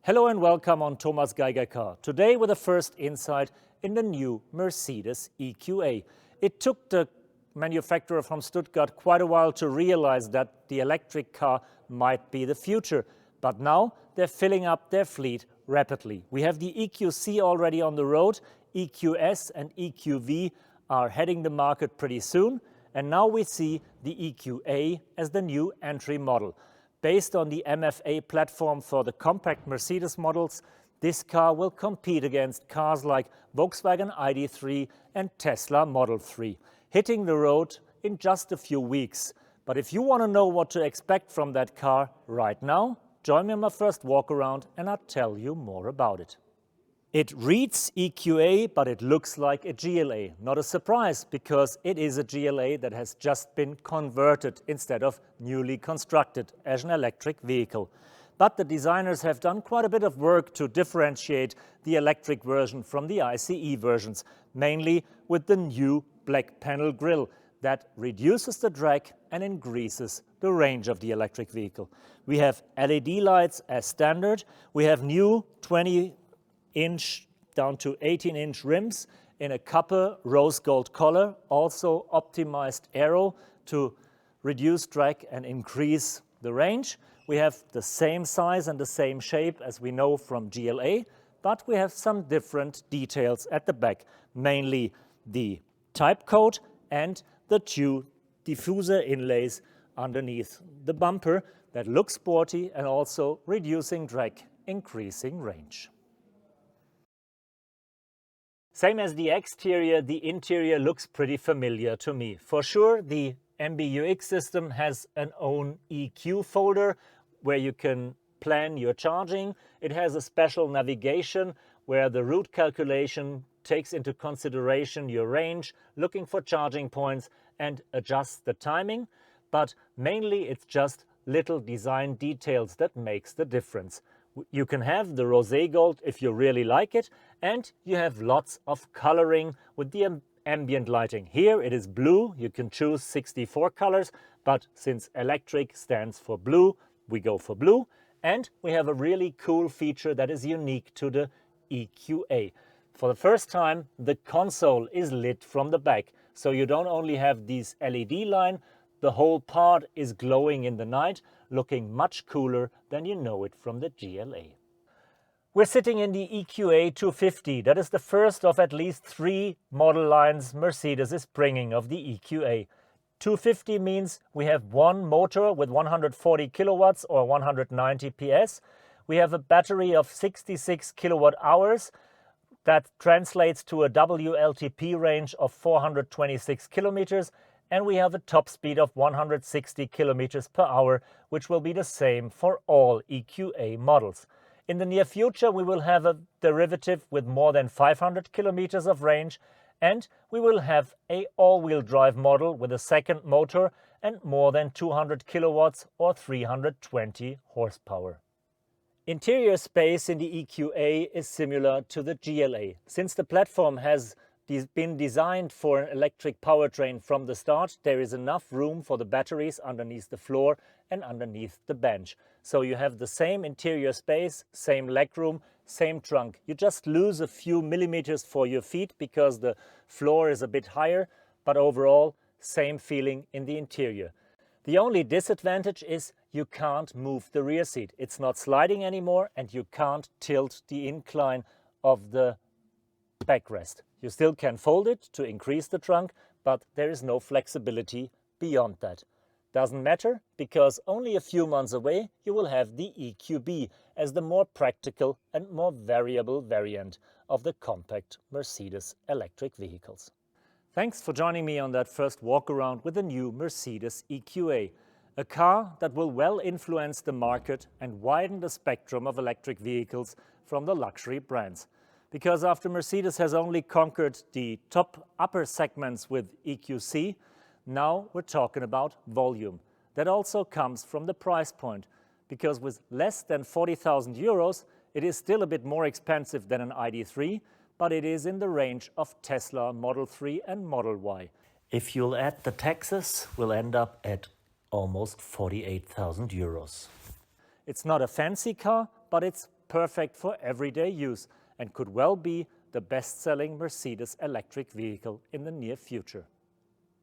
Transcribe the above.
Hello and welcome on Thomas Geiger Car. Today with the first insight in the new Mercedes EQA. It took the manufacturer from Stuttgart quite a while to realize that the electric car might be the future, but now they're filling up their fleet rapidly. We have the EQC already on the road, EQS and EQV are heading the market pretty soon, and now we see the EQA as the new entry model. Based on the MFA platform for the compact Mercedes models, this car will compete against cars like Volkswagen ID3 and Tesla Model 3, hitting the road in just a few weeks. But if you want to know what to expect from that car right now, join me on my first walk around and I'll tell you more about it. It reads EQA, but it looks like a GLA. Not a surprise, because it is a GLA that has just been converted instead of newly constructed as an electric vehicle. But the designers have done quite a bit of work to differentiate the electric version from the ICE versions, mainly with the new black panel grille that reduces the drag and increases the range of the electric vehicle. We have LED lights as standard. We have new 20-inch down to 18-inch rims in a copper rose gold color, also optimized aero to reduce drag and increase the range. We have the same size and the same shape as we know from GLA, but we have some different details at the back, mainly the type code and the two diffuser inlays underneath the bumper that look sporty and also reducing drag, increasing range. Same as the exterior, the interior looks pretty familiar to me. For sure, the MBUX system has an own EQ folder where you can plan your charging. It has a special navigation where the route calculation takes into consideration your range, looking for charging points and adjusts the timing. But mainly it's just little design details that makes the difference. You can have the rosé gold if you really like it, and you have lots of coloring with the ambient lighting. Here it is blue, you can choose 64 colors, but since electric stands for blue, we go for blue. And we have a really cool feature that is unique to the EQA. For the first time, the console is lit from the back, so you don't only have this LED line, the whole part is glowing in the night, looking much cooler than you know it from the GLA. We're sitting in the EQA 250. That is the first of at least 3 model lines Mercedes is bringing of the EQA. 250 means we have one motor with 140 kilowatts or 190 PS. We have a battery of 66 kilowatt hours. That translates to a WLTP range of 426 kilometers. And we have a top speed of 160 kilometers per hour, which will be the same for all EQA models. In the near future, we will have a derivative with more than 500 kilometers of range, and we will have an all-wheel drive model with a second motor and more than 200 kilowatts or 320 horsepower. Interior space in the EQA is similar to the GLA. Since the platform has been designed for an electric powertrain from the start, there is enough room for the batteries underneath the floor and underneath the bench. So you have the same interior space, same legroom, same trunk. You just lose a few millimeters for your feet because the floor is a bit higher, but overall, same feeling in the interior. The only disadvantage is you can't move the rear seat. It's not sliding anymore and you can't tilt the incline of the backrest. You still can fold it to increase the trunk, but there is no flexibility beyond that. Doesn't matter, because only a few months away you will have the EQB as the more practical and more variable variant of the compact Mercedes electric vehicles. Thanks for joining me on that first walk around with the new Mercedes EQA, a car that will well influence the market and widen the spectrum of electric vehicles from the luxury brands. Because after Mercedes has only conquered the top upper segments with EQC, now we're talking about volume. That also comes from the price point, because with less than 40,000 euros, it is still a bit more expensive than an ID3, but it is in the range of Tesla Model 3 and Model Y. If you'll add the taxes, we'll end up at almost 48,000 euros. It's not a fancy car, but it's perfect for everyday use and could well be the best-selling Mercedes electric vehicle in the near future.